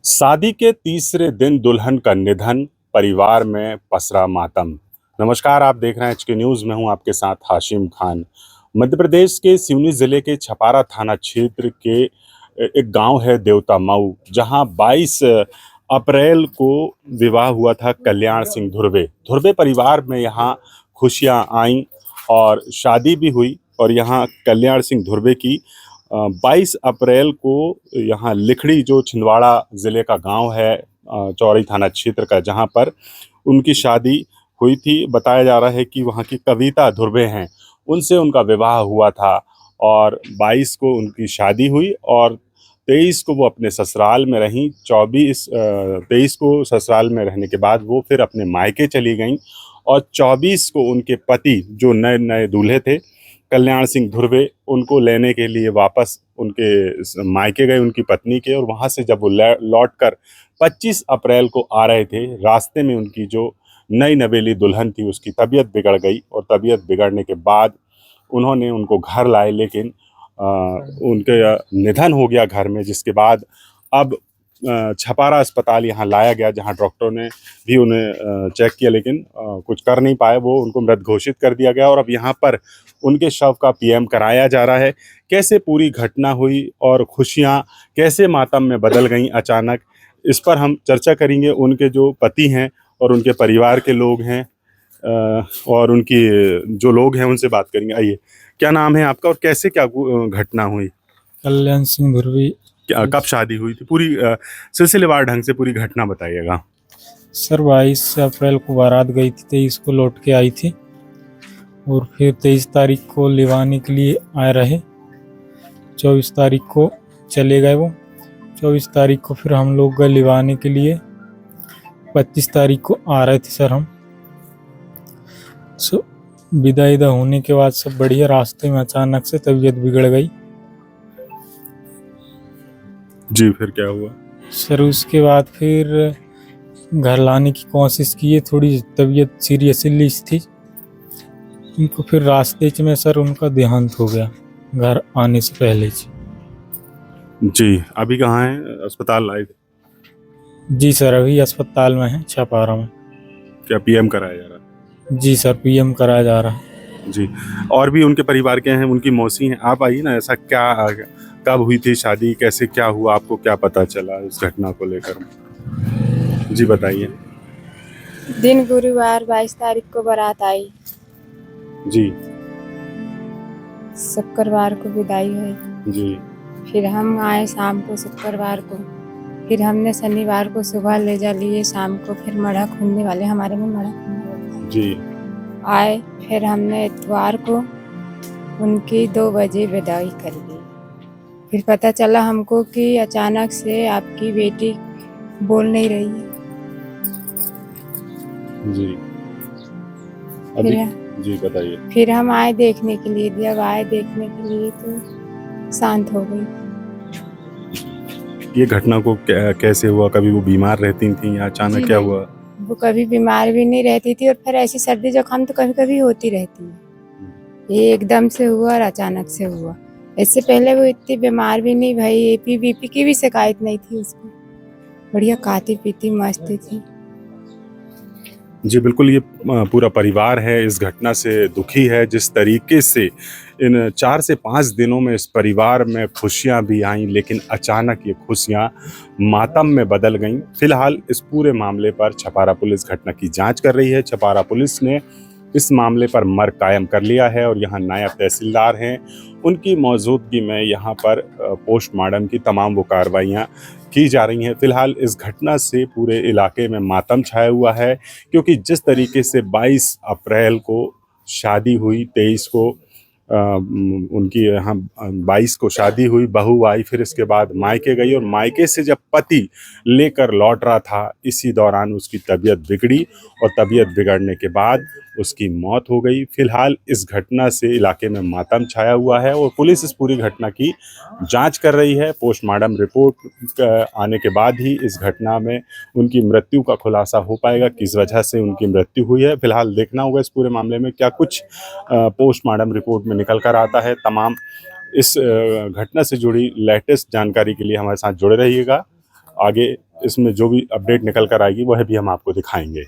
शादी के तीसरे दिन दुल्हन का निधन, परिवार में पसरा मातम। नमस्कार, आप देख रहे हैं एचके न्यूज़। मैं हूं आपके साथ हाशिम खान। मध्य प्रदेश के सिवनी जिले के छपारा थाना क्षेत्र के एक गांव है देवता मऊ, जहां 22 अप्रैल को विवाह हुआ था कल्याण सिंह धुर्वे। धुर्वे परिवार में यहां खुशियां आईं और शादी भी हुई। और यहां कल्याण सिंह धुर्वे की 22 अप्रैल को यहाँ लिखड़ी, जो छिंदवाड़ा ज़िले का गांव है, चौरी थाना क्षेत्र का, जहां पर उनकी शादी हुई थी। बताया जा रहा है कि वहां की कविता धुर्वे हैं, उनसे उनका विवाह हुआ था और 22 को उनकी शादी हुई और 23 को वो अपने ससुराल में रहीं। 23 को ससुराल में रहने के बाद वो फिर अपने मायके चली गईं और 24 को उनके पति, जो नए नए दूल्हे थे, कल्याण सिंह धुर्वे, उनको लेने के लिए वापस उनके मायके गए उनकी पत्नी के। और वहाँ से जब वो लौट कर 25 अप्रैल को आ रहे थे, रास्ते में उनकी जो नई नवेली दुल्हन थी उसकी तबीयत बिगड़ गई और तबीयत बिगड़ने के बाद उन्होंने उनको घर लाए, लेकिन उनके निधन हो गया घर में। जिसके बाद अब छपारा अस्पताल यहाँ लाया गया, जहाँ डॉक्टरों ने भी उन्हें चेक किया, लेकिन कुछ कर नहीं पाए। वो उनको मृत घोषित कर दिया गया और अब यहाँ पर उनके शव का पीएम कराया जा रहा है। कैसे पूरी घटना हुई और खुशियाँ कैसे मातम में बदल गईं अचानक, इस पर हम चर्चा करेंगे। उनके जो पति हैं और उनके परिवार के लोग हैं और उनकी जो लोग हैं उनसे बात करेंगे। आइए, क्या नाम है आपका और कैसे क्या घटना हुई? कल्याण सिंह धुर्वे। कब शादी हुई थी? पूरी सिलसिलेवार ढंग से पूरी घटना बताइएगा। सर 22 अप्रैल को बारात गई थी, 23 को लौट के आई थी और फिर 23 तारीख को लिवाने के लिए आए रहे। 24 तारीख को चले गए वो। 24 तारीख को फिर हम लोग गए लिवाने के लिए। 25 तारीख को आ रहे थे सर हम। विदा होने के बाद सब बढ़िया, रास्ते में अचानक से तबीयत बिगड़ गई। जी, फिर क्या हुआ? सर उसके बाद फिर घर लाने की कोशिश की, थोड़ी तबीयत सीरियसली थी इनको। फिर रास्ते में सर उनका देहांत हो गया घर आने से पहले जी, अभी कहाँ हैं? अस्पताल लाए थे? जी सर, अभी अस्पताल में है छपारा में। क्या पीएम कराया जा रहा है? जी सर, पीएम कराया जा रहा है। जी, और भी उनके परिवार के हैं, उनकी मौसी हैं। आप आइए ना, ऐसा क्या, कब हुई थी शादी, कैसे क्या हुआ, आपको क्या पता चला इस घटना को लेकर? जी बताइए। दिन गुरुवार 22 तारीख को बारात आई। जी। शुक्रवार को विदाई हुई। जी। फिर हम आए शाम को शुक्रवार को। फिर हमने शनिवार को सुबह ले जा लिए, शाम को फिर मढ़ा खुलने वाले, हमारे में मढ़ा खुलने वाले जी आए। फिर हमने इतवार को उनकी 2 बजे विदाई कर दी। फिर पता चला हमको कि अचानक से आपकी बेटी बोल नहीं रही है। जी, अभी जी बताइए। फिर हम आए देखने के लिए, जब आए देखने के लिए तो शांत हो गई। ये घटना को कैसे हुआ? कभी वो बीमार रहती थी या अचानक क्या हुआ? वो कभी बीमार भी नहीं रहती थी और फिर ऐसी सर्दी जुकाम तो कभी कभी होती रहती है। ये एकदम से हुआ और अचानक से हुआ। इससे पहले वो इतनी बीमार भी नहीं भाई, एपी बीपी की भी शिकायत नहीं थी उसको। बढ़िया खाती पीती मस्त थी। जी बिल्कुल, ये पूरा परिवार है इस घटना से दुखी है। जिस तरीके से इन 4 से 5 दिनों में इस परिवार में खुशियां भी आईं, लेकिन अचानक ये खुशियां मातम में बदल गईं। फिलहाल इस पूरे मामले पर छपारा पुलिस घटना की जांच कर रही है। छपारा पुलिस ने इस मामले पर मर्ग कायम कर लिया है और यहाँ नायब तहसीलदार हैं, उनकी मौजूदगी में यहाँ पर पोस्टमार्टम की तमाम वो कार्रवाइयाँ की जा रही हैं। फिलहाल इस घटना से पूरे इलाके में मातम छाया हुआ है, क्योंकि जिस तरीके से 22 अप्रैल को शादी हुई, 23 को उनकी यहाँ 22 को शादी हुई, बहू आई, फिर इसके बाद मायके गई और मायके से जब पति लेकर लौट रहा था, इसी दौरान उसकी तबीयत बिगड़ी और तबीयत बिगड़ने के बाद उसकी मौत हो गई। फिलहाल इस घटना से इलाके में मातम छाया हुआ है और पुलिस इस पूरी घटना की जांच कर रही है। पोस्टमार्टम रिपोर्ट आने के बाद ही इस घटना में उनकी मृत्यु का खुलासा हो पाएगा, किस वजह से उनकी मृत्यु हुई है। फिलहाल देखना होगा इस पूरे मामले में क्या कुछ पोस्टमार्टम रिपोर्ट में निकल कर आता है। तमाम इस घटना से जुड़ी लेटेस्ट जानकारी के लिए हमारे साथ जुड़े रहिएगा। आगे इसमें जो भी अपडेट निकल कर आएगी वह भी हम आपको दिखाएंगे।